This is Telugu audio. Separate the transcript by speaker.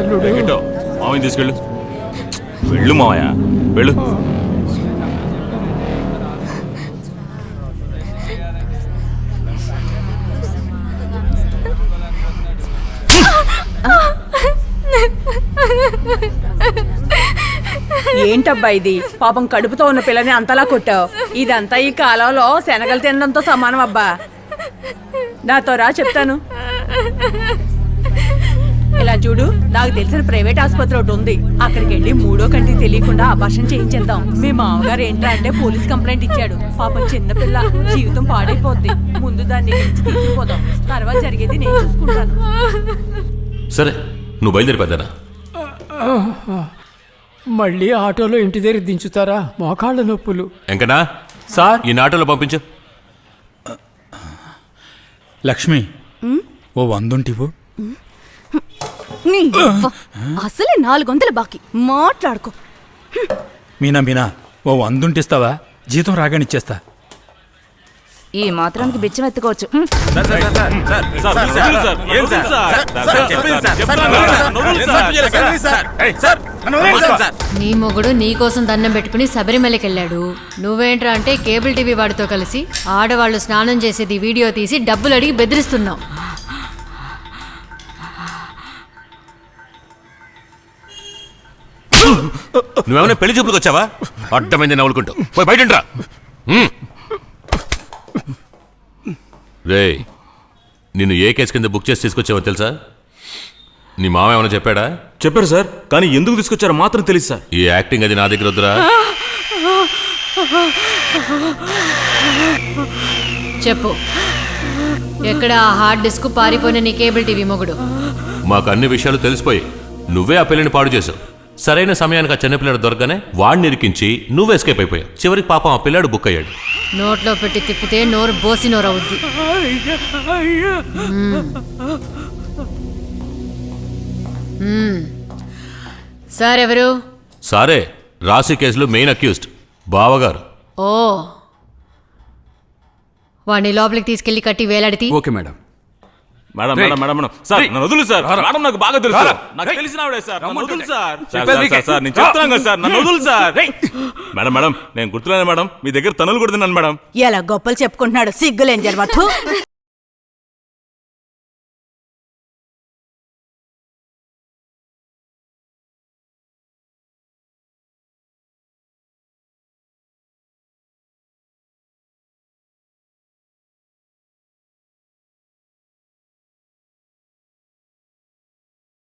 Speaker 1: అల్లుడు మామయ్య తీసుకెళ్ళు. వెళ్ళు మామయ్య వెళ్ళు.
Speaker 2: ఏంటబ్బా ఇది? పాపం కడుపుతో ఉన్న పిల్లని అంతలా కొట్టావు. ఇదంతా ఈ కాలంలో శనగలు తినడంతో సమానం అబ్బా. నాతో రా చెప్తాను. ఇలా చూడు, నాకు తెలిసిన ప్రైవేట్ ఆసుపత్రి ఒకటి ఉంది. అక్కడికి వెళ్ళి మూడో కంటికి తెలియకుండా అబార్షన్ చేయించేద్దాం. మీ మామగారు ఏంట్రా అంటే పోలీస్ కంప్లైంట్ ఇచ్చాడు. పాపం చిన్నపిల్ల, జీవితం పాడైపోద్ది. ముందు దాన్ని తీసుకుపోదాం, తర్వాత జరిగేది నేను చూసుకుంటాను.
Speaker 3: సరే, నువ్వు బయలుదేరిపోతారా?
Speaker 4: మళ్ళీ ఆటోలో ఇంటి దగ్గర దించుతారా? మోకాళ్ళ నొప్పులు.
Speaker 3: ఎంకనా
Speaker 5: సార్,
Speaker 3: ఈ ఆటోలో పంపించు.
Speaker 5: లక్ష్మి ఓ 100 ఉంటివు.
Speaker 6: అసలే 400 బాకీ మాట్లాడుకో.
Speaker 5: మీనా ఓ 100 ఉంటిస్తావా? జీతం రాగానే ఇచ్చేస్తా.
Speaker 6: ఈ మాత్రానికి బిచ్చం ఎత్తుకోవచ్చు.
Speaker 7: నీ మొగుడు నీ కోసం దండం పెట్టుకుని శబరిమలకి వెళ్ళాడు. నువ్వేంట్రా అంటే కేబుల్ టీవీ వాడితో కలిసి ఆడవాళ్ళు స్నానం చేసేది వీడియో తీసి డబ్బులు అడిగి బెదిరిస్తున్నావు.
Speaker 3: నువ్వేమైనా పెళ్లి చూపులకు వచ్చావా? అడ్డమైంది నవ్వులుకుంటావు. పోయి బయటరా. రే, నిన్ను ఏ కేసు కింద బుక్ చేసి తీసుకొచ్చావో తెలుసా? నీ మామ ఏమైనా చెప్పాడా?
Speaker 1: చెప్పారు సార్, కానీ ఎందుకు తీసుకొచ్చారో మాత్రం తెలియదు సార్.
Speaker 3: ఈ యాక్టింగ్ అది నా దగ్గర వద్దురా.
Speaker 7: చెప్పు, ఎక్కడ ఆ హార్డ్ డిస్క్ పారిపోయిన నీ కేబుల్ టీవీ మొగుడు?
Speaker 3: మాకు అన్ని విషయాలు తెలిసిపోయి నువ్వే ఆ పిల్లని పాడు చేసావు. సరైన సమయానికి ఆ చిన్నపిల్లాడు దొరకగానే వాడిని ఇరికించి నువ్వు ఎస్కేప్ అయిపోయావు. చివరికి పాపం ఆ పిల్లాడు బుక్ అయ్యాడు.
Speaker 7: నోట్లో పెట్టి తిప్పితే నోరు బోసి నోరు అవుద్ది. సార్ ఎవరు?
Speaker 3: సారే, రాశి కేసులో మెయిన్ అక్యూజ్డ్ బావగారు.
Speaker 7: ఓ, వాడిని లోపలికి తీసుకెళ్లి కట్టి వేలాడితి.
Speaker 5: Okay madam.
Speaker 1: Madam madam madam madam sir, నన్ను వదులు సార్. మేడం నాకు బాగా తెలుసు. నాకు తెలిసిన ఆవిడే సార్. నన్ను వదులు సార్. సార్ నేను చెప్తున్నాను కదా సార్, నన్ను వదులు సార్. మేడం మేడం నేను గుర్తులేను మేడం, మీ దగ్గర తనులు కొడుతున్నాను మేడం.
Speaker 2: ఎలా గొప్పలు చెప్పుకుంటున్నాడు, సిగ్గులేని జన్మతు.